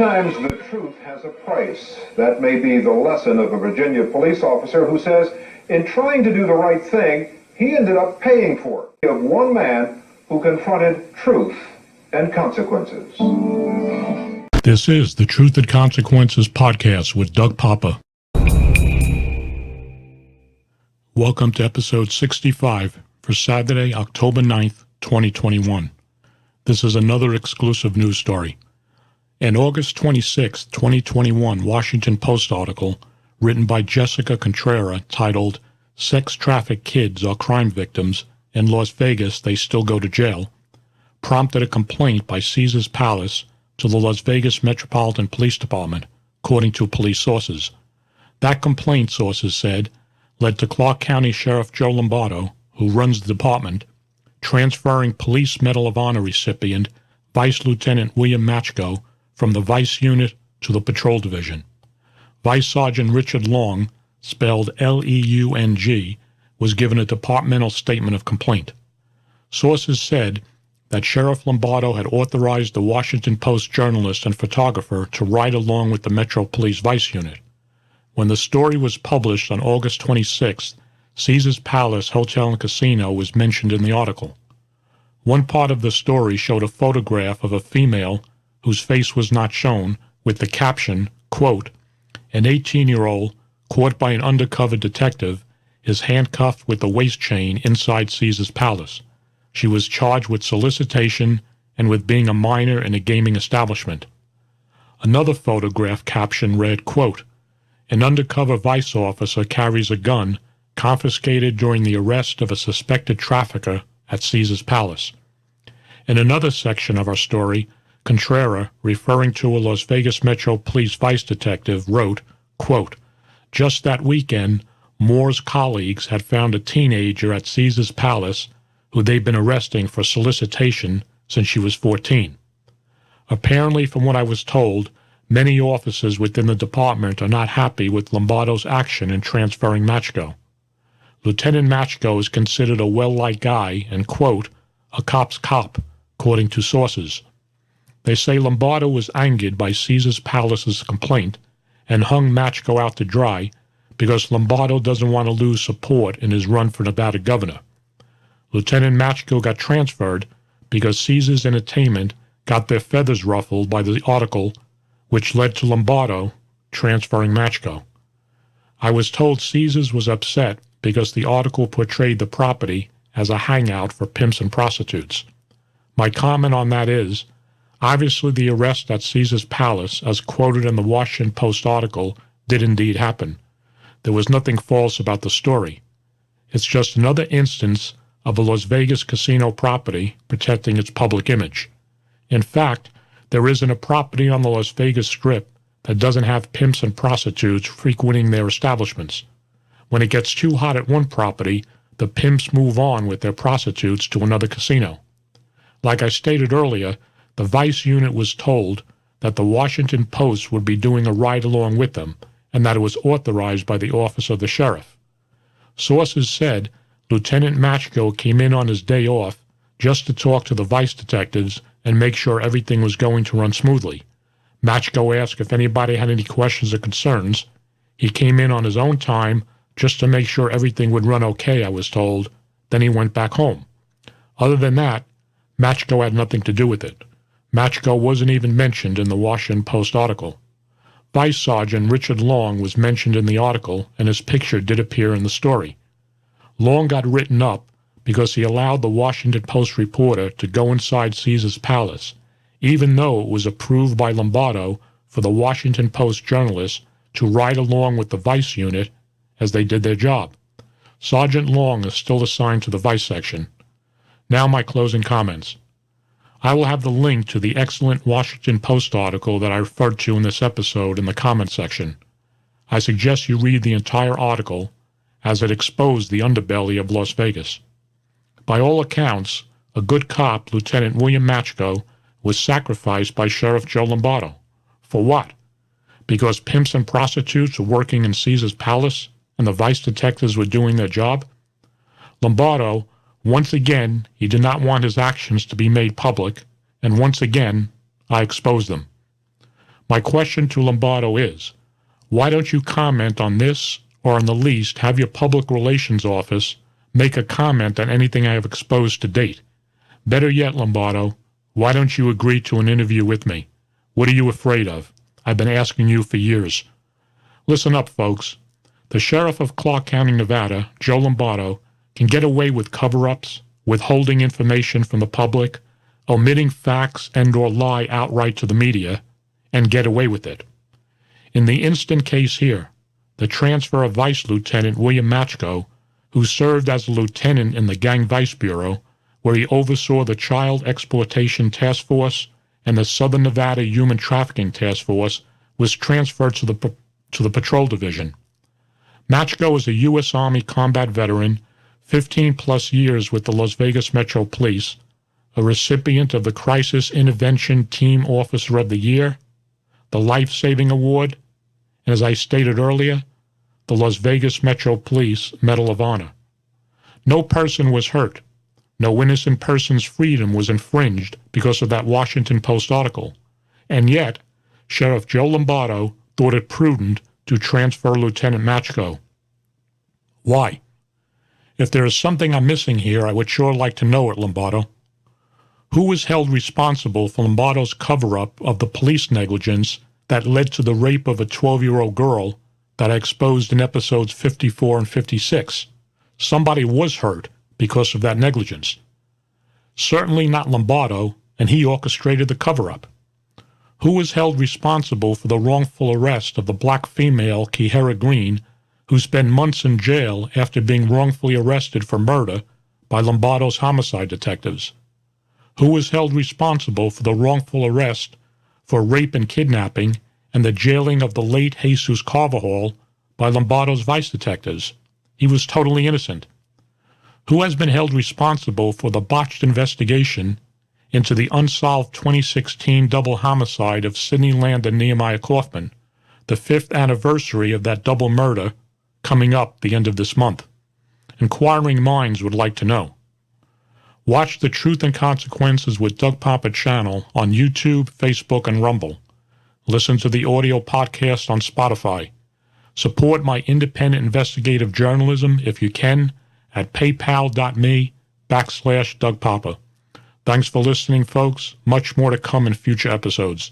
Sometimes the truth has a price. That may be the lesson of a Virginia police officer who says in trying to do the right thing, he ended up paying for it. Of one man who confronted truth and consequences. This is the Truth and Consequences podcast with Doug Poppa. Welcome to episode 65 for Saturday, October 9th, 2021. This is another exclusive news story. An August 26, 2021 Washington Post article written by Jessica Contreras titled "Sex Trafficked Kids Are Crime Victims. In Las Vegas, They Still Go to Jail" prompted a complaint by Caesars Palace to the Las Vegas Metropolitan Police Department, according to police sources. That complaint, sources said, led to Clark County Sheriff Joe Lombardo, who runs the department, transferring Police Medal of Honor recipient Vice Lieutenant William Matchko from the Vice Unit to the Patrol Division. Vice Sergeant Richard Long, spelled Leung, was given a departmental statement of complaint. Sources said that Sheriff Lombardo had authorized the Washington Post journalist and photographer to ride along with the Metro Police Vice Unit. When the story was published on August 26th, Caesars Palace Hotel and Casino was mentioned in the article. One part of the story showed a photograph of a female whose face was not shown, with the caption, quote, "An 18-year-old caught by an undercover detective is handcuffed with a waist chain inside Caesars Palace. She was charged with solicitation and with being a minor in a gaming establishment." Another photograph caption read, quote, "An undercover vice officer carries a gun confiscated during the arrest of a suspected trafficker at Caesars Palace." In another section of our story, Contreras, referring to a Las Vegas Metro Police vice detective, wrote, quote, "Just that weekend, Moore's colleagues had found a teenager at Caesars Palace who they'd been arresting for solicitation since she was 14. Apparently, from what I was told, many officers within the department are not happy with Lombardo's action in transferring Matchko. Lieutenant Matchko is considered a well-liked guy and, quote, a cop's cop, according to sources. They say Lombardo was angered by Caesars Palace's complaint and hung Matchko out to dry because Lombardo doesn't want to lose support in his run for Nevada governor. Lieutenant Matchko got transferred because Caesars Entertainment got their feathers ruffled by the article, which led to Lombardo transferring Matchko. I was told Caesars was upset because the article portrayed the property as a hangout for pimps and prostitutes. My comment on that is, obviously the arrest at Caesars Palace, as quoted in the Washington Post article, did indeed happen. There was nothing false about the story. It's just another instance of a Las Vegas casino property protecting its public image. In fact, there isn't a property on the Las Vegas Strip that doesn't have pimps and prostitutes frequenting their establishments. When it gets too hot at one property, the pimps move on with their prostitutes to another casino. Like I stated earlier, the Vice Unit was told that the Washington Post would be doing a ride-along with them and that it was authorized by the office of the sheriff. Sources said Lieutenant Matchko came in on his day off just to talk to the vice detectives and make sure everything was going to run smoothly. Matchko asked if anybody had any questions or concerns. He came in on his own time just to make sure everything would run okay, I was told. Then he went back home. Other than that, Matchko had nothing to do with it. Matchko wasn't even mentioned in the Washington Post article. Vice Sergeant Richard Long was mentioned in the article, and his picture did appear in the story. Long got written up because he allowed the Washington Post reporter to go inside Caesars Palace, even though it was approved by Lombardo for the Washington Post journalists to ride along with the Vice Unit as they did their job. Sergeant Long is still assigned to the Vice section. Now my closing comments. I will have the link to the excellent Washington Post article that I referred to in this episode in the comment section. I suggest you read the entire article as it exposed the underbelly of Las Vegas. By all accounts, a good cop, Lieutenant William Matchko, was sacrificed by Sheriff Joe Lombardo. For what? Because pimps and prostitutes were working in Caesars Palace and the vice detectives were doing their job? Lombardo, once again, he did not want his actions to be made public, and once again, I exposed them. My question to Lombardo is, why don't you comment on this, or in the least have your public relations office make a comment on anything I have exposed to date? Better yet, Lombardo, why don't you agree to an interview with me? What are you afraid of? I've been asking you for years. Listen up, folks. The sheriff of Clark County, Nevada, Joe Lombardo, can get away with cover-ups, withholding information from the public, omitting facts and/or lie outright to the media, and get away with it. In the instant case here, the transfer of Vice Lieutenant William Machko, who served as a lieutenant in the Gang Vice Bureau, where he oversaw the Child Exploitation Task Force and the Southern Nevada Human Trafficking Task Force, was transferred to the Patrol Division. Machko is a U.S. Army combat veteran, 15-plus years with the Las Vegas Metro Police, a recipient of the Crisis Intervention Team Officer of the Year, the Life Saving Award, and as I stated earlier, the Las Vegas Metro Police Medal of Honor. No person was hurt. No innocent person's freedom was infringed because of that Washington Post article. And yet, Sheriff Joe Lombardo thought it prudent to transfer Lieutenant Machko. Why? If there is something I'm missing here, I would sure like to know it, Lombardo. Who was held responsible for Lombardo's cover-up of the police negligence that led to the rape of a 12-year-old girl that I exposed in episodes 54 and 56? Somebody was hurt because of that negligence. Certainly not Lombardo, and he orchestrated the cover-up. Who was held responsible for the wrongful arrest of the black female Kihara Green, who spent months in jail after being wrongfully arrested for murder by Lombardo's homicide detectives? Who was held responsible for the wrongful arrest for rape and kidnapping and the jailing of the late Jesus Carvajal by Lombardo's vice detectives? He was totally innocent. Who has been held responsible for the botched investigation into the unsolved 2016 double homicide of Sidney Land and Nehemiah Kaufman, the 5th anniversary of that double murder coming up the end of this month? Inquiring minds would like to know. Watch The Truth and Consequences with Doug Poppa channel on YouTube, Facebook, and Rumble. Listen to the audio podcast on Spotify. Support my independent investigative journalism if you can at paypal.me/Doug Poppa. Thanks for listening, folks. Much more to come in future episodes.